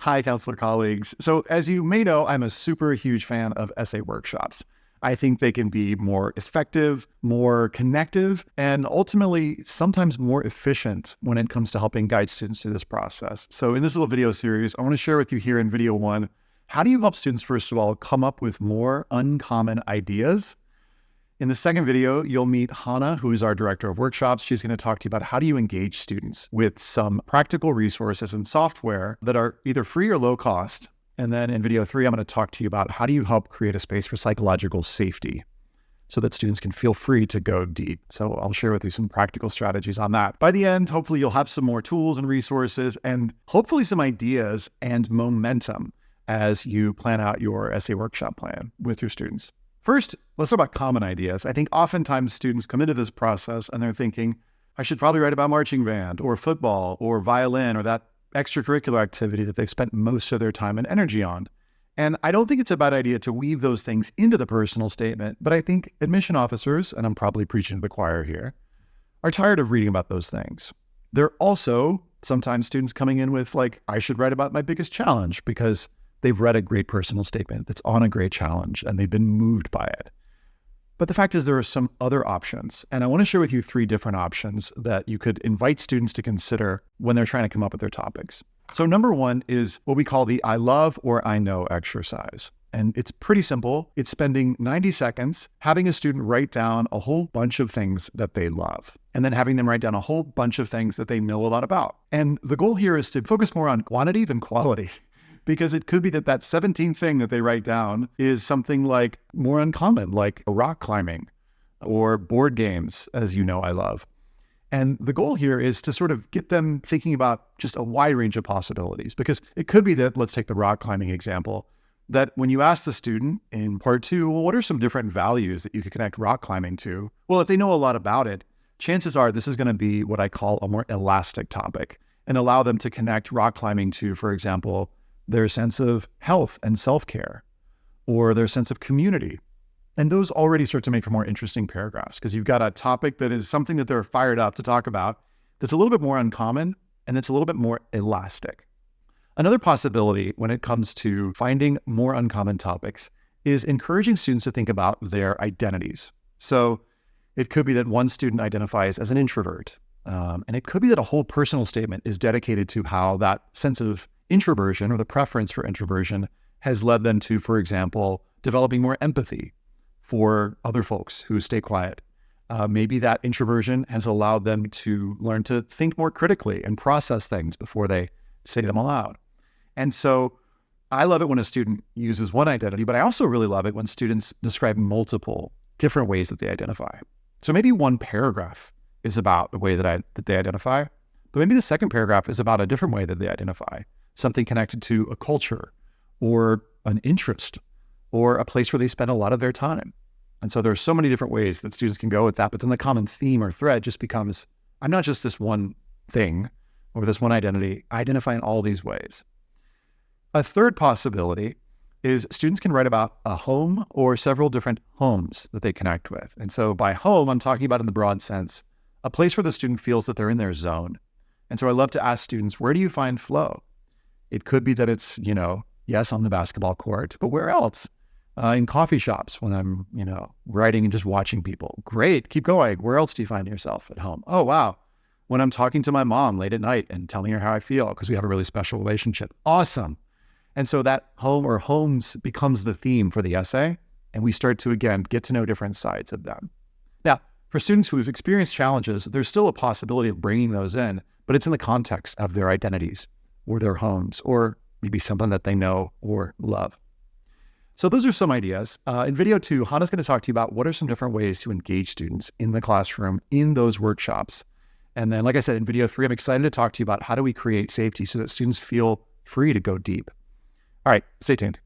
Hi, counselor colleagues. So as you may know, I'm a super huge fan of essay workshops. I think they can be more effective, more connective, and ultimately sometimes more efficient when it comes to helping guide students through this process. So in this little video series, I want to share with you here in video one, how do you help students, first of all, come up with more uncommon ideas? In the second video, you'll meet Hannah, who is our director of workshops. She's going to talk to you about how do you engage students with some practical resources and software that are either free or low cost. And then in video three, I'm going to talk to you about how do you help create a space for psychological safety so that students can feel free to go deep. So I'll share with you some practical strategies on that. By the end, hopefully you'll have some more tools and resources and hopefully some ideas and momentum as you plan out your essay workshop plan with your students. First, let's talk about common ideas. I think oftentimes students come into this process and they're thinking, I should probably write about marching band or football or violin or that extracurricular activity that they've spent most of their time and energy on. And I don't think it's a bad idea to weave those things into the personal statement, but I think admission officers, and I'm probably preaching to the choir here, are tired of reading about those things. They're also sometimes students coming in with like, I should write about my biggest challenge because they've read a great personal statement that's on a great challenge and they've been moved by it. But the fact is there are some other options. And I want to share with you three different options that you could invite students to consider when they're trying to come up with their topics. So number one is what we call the I love or I know exercise. And it's pretty simple. It's spending 90 seconds having a student write down a whole bunch of things that they love, and then having them write down a whole bunch of things that they know a lot about. And the goal here is to focus more on quantity than quality. Because it could be that 17th thing that they write down is something like more uncommon, like rock climbing or board games, as you know I love. And the goal here is to sort of get them thinking about just a wide range of possibilities. Because it could be that, let's take the rock climbing example, that when you ask the student in part two, well, what are some different values that you could connect rock climbing to? Well, if they know a lot about it, chances are this is going to be what I call a more elastic topic and allow them to connect rock climbing to, for example, their sense of health and self-care, or their sense of community. And those already start to make for more interesting paragraphs because you've got a topic that is something that they're fired up to talk about that's a little bit more uncommon and it's a little bit more elastic. Another possibility when it comes to finding more uncommon topics is encouraging students to think about their identities. So it could be that one student identifies as an introvert, and it could be that a whole personal statement is dedicated to how that sense of introversion or the preference for introversion has led them to, for example, developing more empathy for other folks who stay quiet. Maybe that introversion has allowed them to learn to think more critically and process things before they say them aloud. And so I love it when a student uses one identity, but I also really love it when students describe multiple different ways that they identify. So maybe one paragraph is about the way that they identify, but maybe the second paragraph is about a different way that they identify. Something connected to a culture or an interest or a place where they spend a lot of their time. And so there are so many different ways that students can go with that, but then the common theme or thread just becomes, I'm not just this one thing or this one identity, I identify in all these ways. A third possibility is students can write about a home or several different homes that they connect with. And so by home, I'm talking about in the broad sense, a place where the student feels that they're in their zone. And so I love to ask students, where do you find flow? It could be that it's, yes, on the basketball court, but where else? In coffee shops when I'm, writing and just watching people. Great, keep going. Where else do you find yourself at home? Oh, wow. When I'm talking to my mom late at night and telling her how I feel because we have a really special relationship. Awesome. And so that home or homes becomes the theme for the essay. And we start to, again, get to know different sides of them. Now, for students who've experienced challenges, there's still a possibility of bringing those in, but it's in the context of their identities or their homes, or maybe something that they know or love. So those are some ideas. In video two, Hannah's going to talk to you about what are some different ways to engage students in the classroom in those workshops. And then, like I said, in video three, I'm excited to talk to you about how do we create safety so that students feel free to go deep. All right, stay tuned.